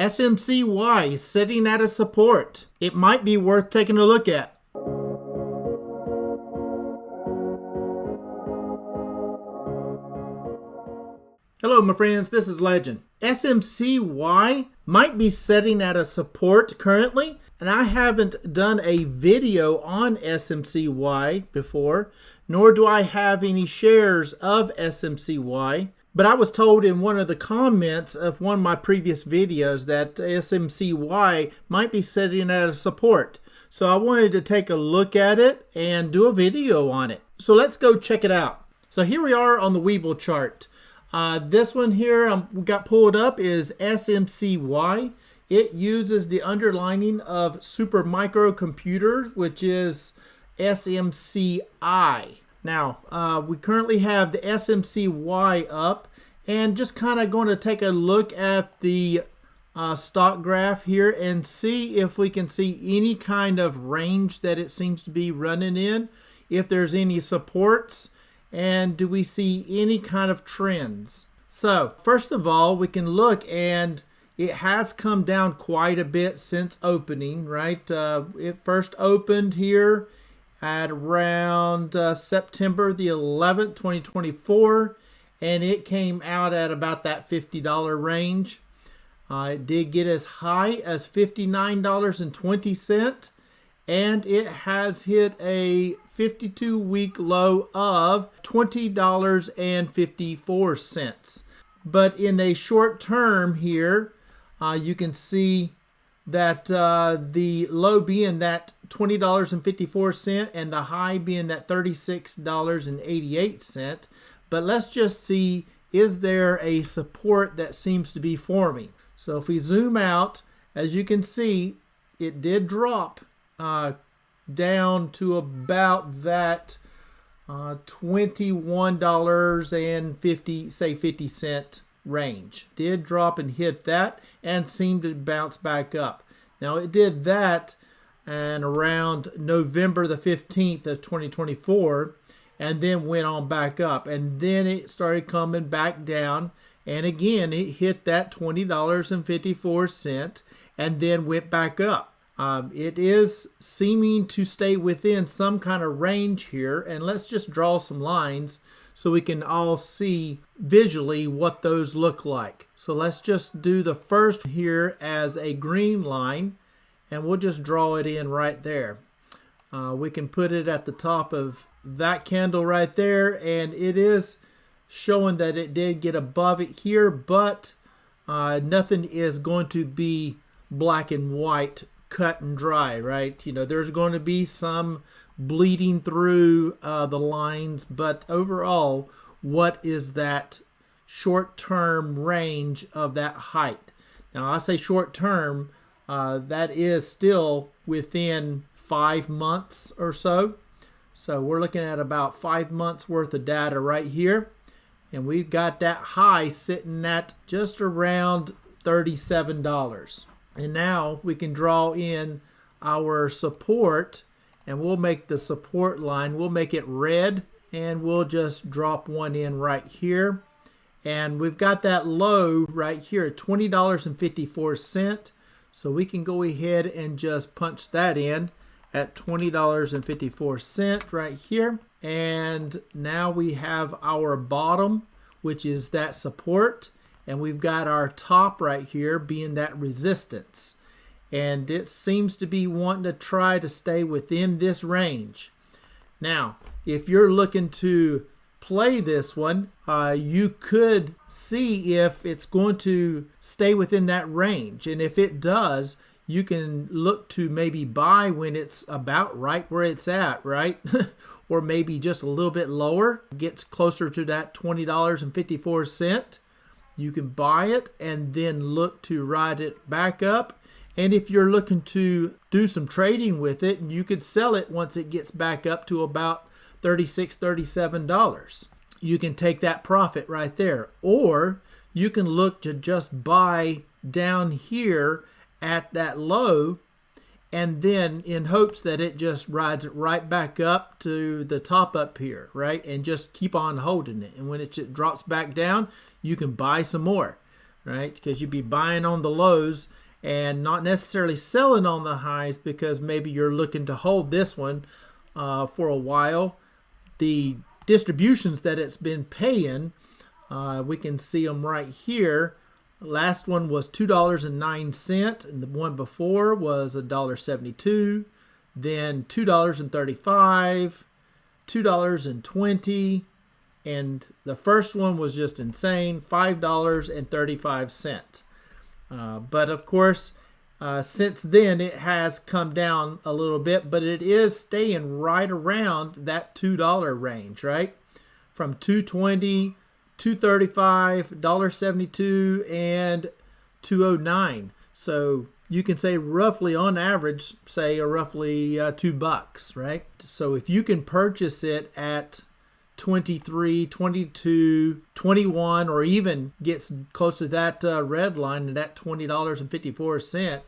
SMCY is sitting at a support. It might be worth taking a look at. Hello my friends, this is Legend. SMCY might be sitting at a support currently, and I haven't done a video on SMCY before, nor do I have any shares of SMCY. But I was told in one of the comments of one of my previous videos that SMCY might be sitting at a support. So I wanted to take a look at it and do a video on it. So let's go check it out. So here we are on the Webull chart. This one here we got pulled up is SMCY. It uses the underlining of super microcomputer, which is SMCI. Now, we currently have the SMCY up, and just kind of going to take a look at the stock graph here and see if we can see any kind of range that it seems to be running in, if there's any supports, and do we see any kind of trends. So, first of all, we can look, and it has come down quite a bit since opening, right? It first opened here at around September the 11th, 2024, and it came out at about that $50 range. It did get as high as $59.20, and it has hit a 52-week low of $20.54. But in a short term here, you can see that the low being that $20.54 and the high being that $36.88. But let's just see, is there a support that seems to be forming? So if we zoom out, as you can see, it did drop down to about that $21.50 range. Did drop and hit that and seemed to bounce back up. Now it did that and around November the 15th of 2024, and then went on back up, and then it started coming back down, and again it hit that $20.54 and then went back up. It is seeming to stay within some kind of range here, and let's just draw some lines so we can all see visually what those look like. So let's just do the first here as a green line, and we'll just draw it in right there. We can put it at the top of that candle right there, and it is showing that it did get above it here, but nothing is going to be black and white, cut and dry, right? You know, there's going to be some bleeding through the lines, but overall, what is that short-term range of that height? Now, I say short-term, that is still within 5 months or so. So we're looking at about 5 months worth of data right here, and we've got that high sitting at just around $37. And now we can draw in our support, and we'll make the support line, we'll make it red, and we'll just drop one in right here. And we've got that low right here at $20.54. So we can go ahead and just punch that in at $20.54 right here. And now we have our bottom, which is that support. And we've got our top right here being that resistance. And it seems to be wanting to try to stay within this range. Now, if you're looking to play this one, you could see if it's going to stay within that range. And if it does, you can look to maybe buy when it's about right where it's at, right? Or maybe just a little bit lower, gets closer to that $20.54. You can buy it and then look to ride it back up. And if you're looking to do some trading with it, you could sell it once it gets back up to about $36, $37. You can take that profit right there. Or you can look to just buy down here at that low, and then in hopes that it just rides it right back up to the top up here, right? And just keep on holding it. And when it drops back down, you can buy some more. right? Because you'd be buying on the lows and not necessarily selling on the highs because maybe you're looking to hold this one for a while. The distributions that it's been paying, we can see them right here. Last one was $2.09, and the one before was $1.72, then $2.35, $2.20, and the first one was just insane, $5.35. But of course, since then it has come down a little bit, but it is staying right around that $2 range, right? From $2.20, $2.35, $1.72, and $2.09. So you can say roughly on average, say roughly $2, right? So if you can purchase it at 23, 22, 21, or even gets close to that red line and that $20.54.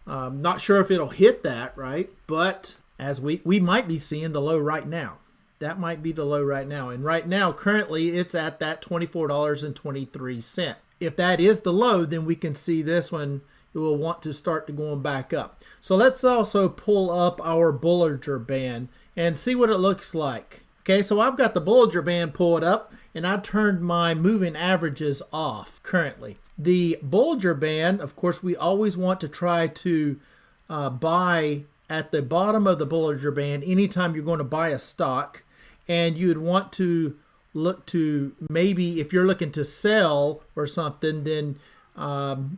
Not sure if it'll hit that, right? But as we might be seeing the low right now. That might be the low right now. And right now, currently, it's at that $24.23. If that is the low, then we can see this one. It will want to start to going back up. So let's also pull up our Bollinger Band and see what it looks like. Okay, so I've got the Bollinger Band pulled up, and I turned my moving averages off currently. The Bollinger Band, of course, we always want to try to buy at the bottom of the Bollinger Band anytime you're going to buy a stock, and you'd want to look to maybe if you're looking to sell or something, then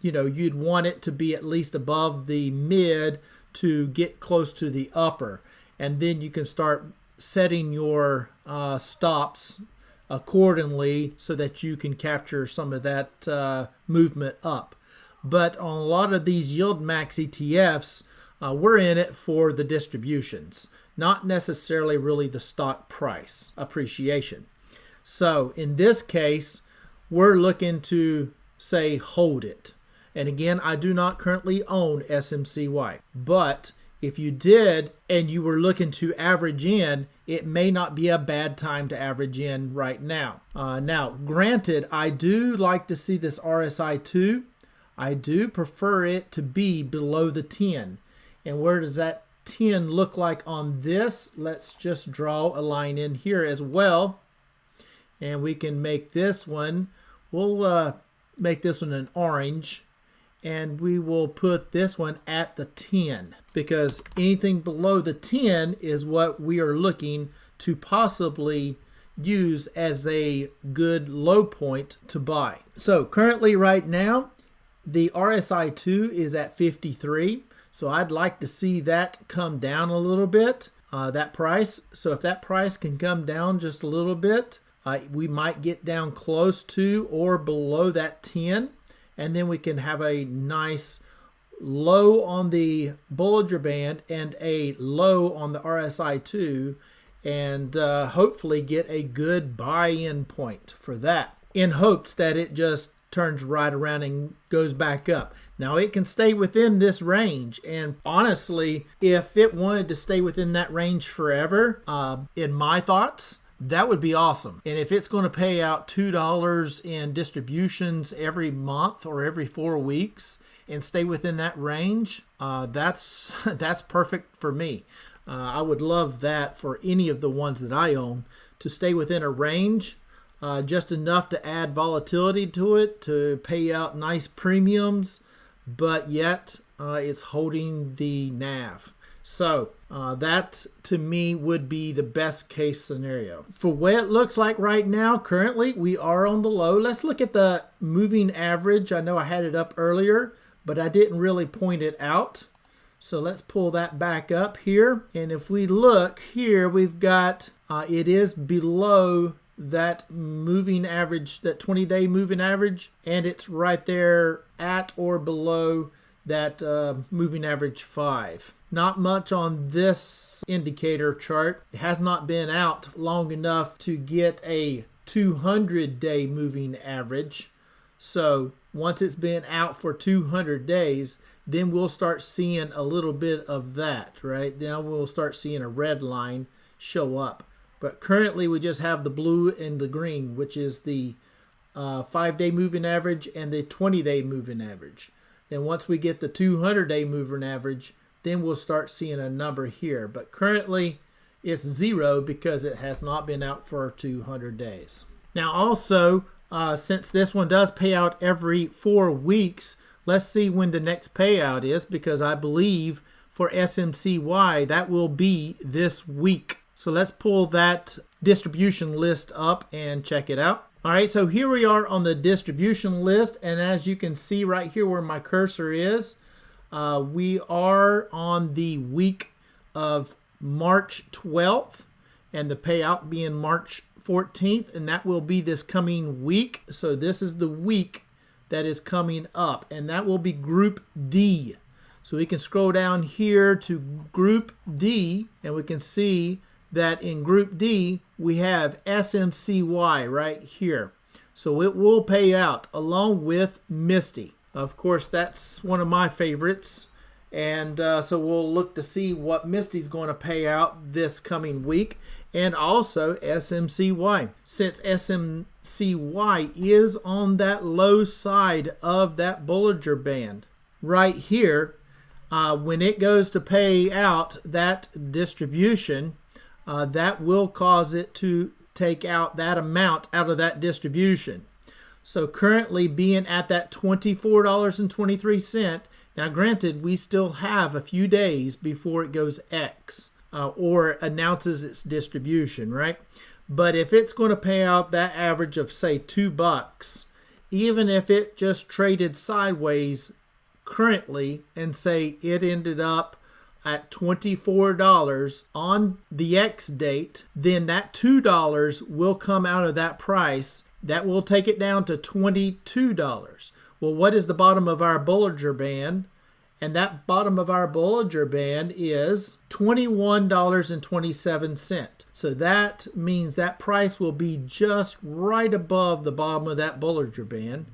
you'd want it to be at least above the mid to get close to the upper, and then you can start setting your stops accordingly so that you can capture some of that movement up. But on a lot of these YieldMax ETFs, we're in it for the distributions, not necessarily really the stock price appreciation. So in this case, we're looking to say hold it. And again, I do not currently own SMCY, but if you did and you were looking to average in, it may not be a bad time to average in right now. Now, granted, I do like to see this RSI 2. I do prefer it to be below the 10. And where does that 10 look like on this? Let's just draw a line in here as well. And we can make this one, we'll make this one an orange. And we will put this one at the 10 because anything below the 10 is what we are looking to possibly use as a good low point to buy. So currently right now, the RSI 2 is at 53. So I'd like to see that come down a little bit, that price. So if that price can come down just a little bit, we might get down close to or below that 10. And then we can have a nice low on the Bollinger Band and a low on the RSI 2, and hopefully get a good buy-in point for that in hopes that it just turns right around and goes back up. Now it can stay within this range, and honestly, if it wanted to stay within that range forever, in my thoughts, that would be awesome. And if it's going to pay out $2 in distributions every month or every 4 weeks and stay within that range, that's perfect for me. I would love that for any of the ones that I own to stay within a range, just enough to add volatility to it, to pay out nice premiums, but yet it's holding the NAV. So that to me would be the best case scenario. For what it looks like right now, currently we are on the low. Let's look at the moving average. I know I had it up earlier, but I didn't really point it out. So let's pull that back up here. And if we look here, we've got, it is below that moving average, that 20-day moving average, and it's right there at or below that moving average 5. Not much on this indicator chart. It has not been out long enough to get a 200-day moving average. So once it's been out for 200 days, then we'll start seeing a little bit of that, right? Now we'll start seeing a red line show up. But currently we just have the blue and the green, which is the 5-day moving average and the 20-day moving average. Then once we get the 200-day moving average, then we'll start seeing a number here. But currently it's 0 because it has not been out for 200 days. Now also, since this one does pay out every 4 weeks, let's see when the next payout is, because I believe for SMCY that will be this week. So let's pull that distribution list up and check it out. All right, so here we are on the distribution list, and as you can see right here where my cursor is, we are on the week of March 12th, and the payout being March 14th, and that will be this coming week. So this is the week that is coming up, and that will be Group D. So we can scroll down here to Group D, and we can see that in Group D, we have SMCY right here. So it will pay out along with MSTY. Of course, that's one of my favorites. And so we'll look to see what MSTY is going to pay out this coming week. And also SMCY. Since SMCY is on that low side of that Bollinger Band right here, when it goes to pay out that distribution, that will cause it to take out that amount out of that distribution. So currently being at that $24.23, now granted we still have a few days before it goes X or announces its distribution, right? But if it's going to pay out that average of say $2, even if it just traded sideways currently and say it ended up at $24 on the X date, then that $2 will come out of that price. That will take it down to $22. Well, what is the bottom of our Bollinger Band? And that bottom of our Bollinger Band is $21.27. So that means that price will be just right above the bottom of that Bollinger Band.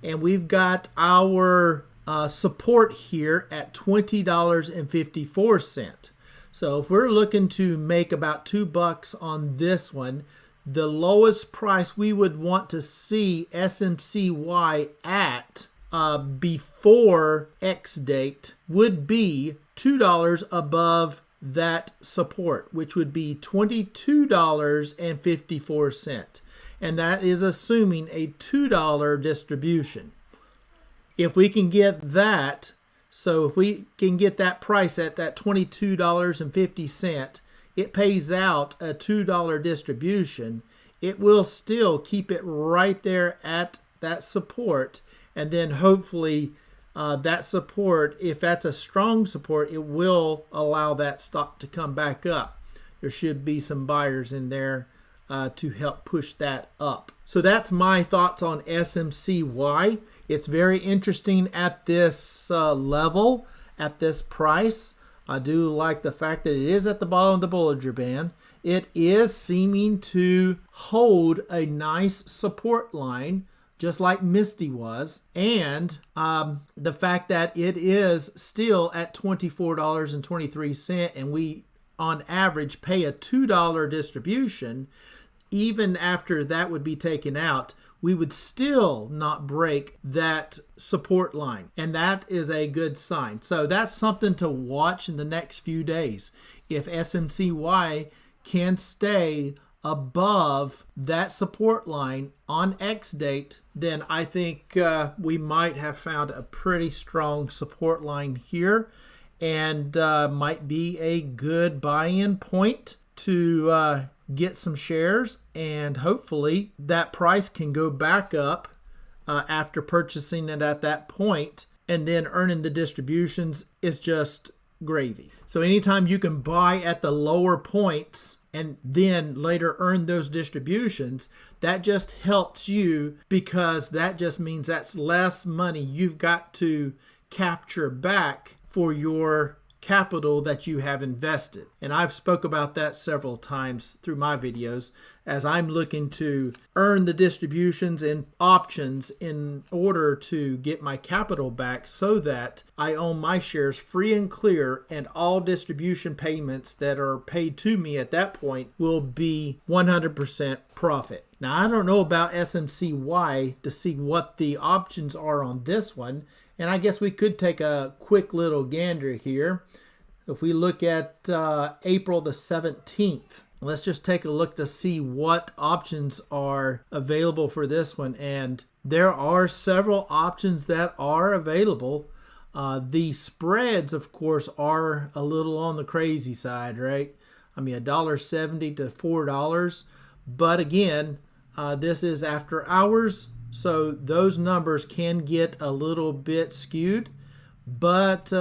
And we've got our support here at $20.54. So if we're looking to make about $2 on this one, the lowest price we would want to see SMCY at before X date would be $2 above that support, which would be $22.54. And that is assuming a $2 distribution. If we can get that, so if we can get that price at that $22.50, it pays out a $2 distribution. It will still keep it right there at that support. And then hopefully that support, if that's a strong support, it will allow that stock to come back up. There should be some buyers in there to help push that up. So that's my thoughts on SMCY. It's very interesting at this level, at this price. I do like the fact that it is at the bottom of the Bollinger Band. It is seeming to hold a nice support line, just like MSTY was. And the fact that it is still at $24.23 and we on average pay a $2 distribution, even after that would be taken out, we would still not break that support line. And that is a good sign. So that's something to watch in the next few days. If SMCY can stay above that support line on X date, then I think we might have found a pretty strong support line here and might be a good buy-in point to get some shares, and hopefully that price can go back up after purchasing it at that point, and then earning the distributions is just gravy. So anytime you can buy at the lower points and then later earn those distributions, that just helps you, because that just means that's less money you've got to capture back for your capital that you have invested. And I've spoke about that several times through my videos, as I'm looking to earn the distributions and options in order to get my capital back so that I own my shares free and clear, and all distribution payments that are paid to me at that point will be 100% profit. Now, I don't know about SMCY to see what the options are on this one, and I guess we could take a quick little gander here. If we look at April the 17th, let's just take a look to see what options are available for this one. And there are several options that are available. The spreads, of course, are a little on the crazy side, right? I mean, $1.70 to $4. But again, this is after hours, so those numbers can get a little bit skewed. But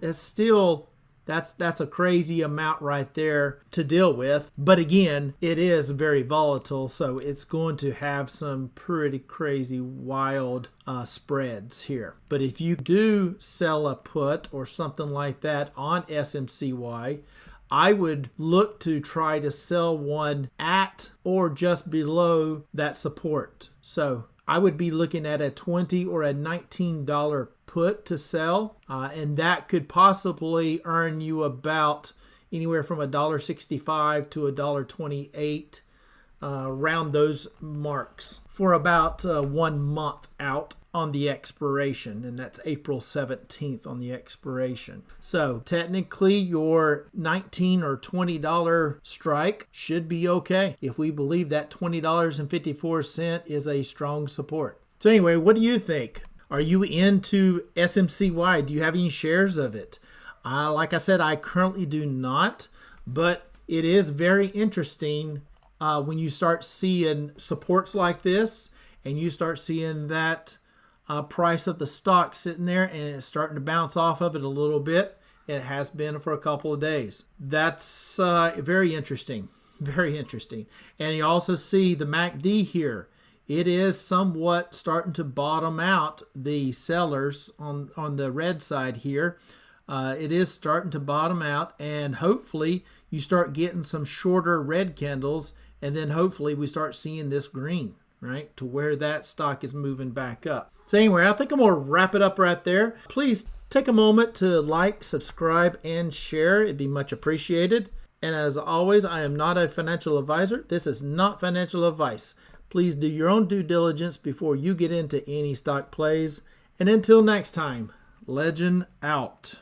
it's still... That's a crazy amount right there to deal with. But again, it is very volatile, so it's going to have some pretty crazy, wild spreads here. But if you do sell a put or something like that on SMCY, I would look to try to sell one at or just below that support. So I would be looking at a $20 or a $19 put to sell, and that could possibly earn you about anywhere from $1.65 to $1.28, around those marks, for about 1 month out on the expiration, and that's April 17th on the expiration. So technically your $19 or $20 strike should be okay if we believe that $20.54 is a strong support. So anyway, what do you think? Are you into SMCY? Do you have any shares of it? Like I said, I currently do not, but it is very interesting when you start seeing supports like this and you start seeing that price of the stock sitting there and it's starting to bounce off of it a little bit. It has been for a couple of days. That's very interesting, very interesting. And you also see the MACD here. It is somewhat starting to bottom out, the sellers on the red side here. It is starting to bottom out, and hopefully you start getting some shorter red candles, and then hopefully we start seeing this green, right, to where that stock is moving back up. So anyway, I think I'm going to wrap it up right there. Please take a moment to like, subscribe, and share. It'd be much appreciated. And as always, I am not a financial advisor. This is not financial advice. Please do your own due diligence before you get into any stock plays. And until next time, legend out.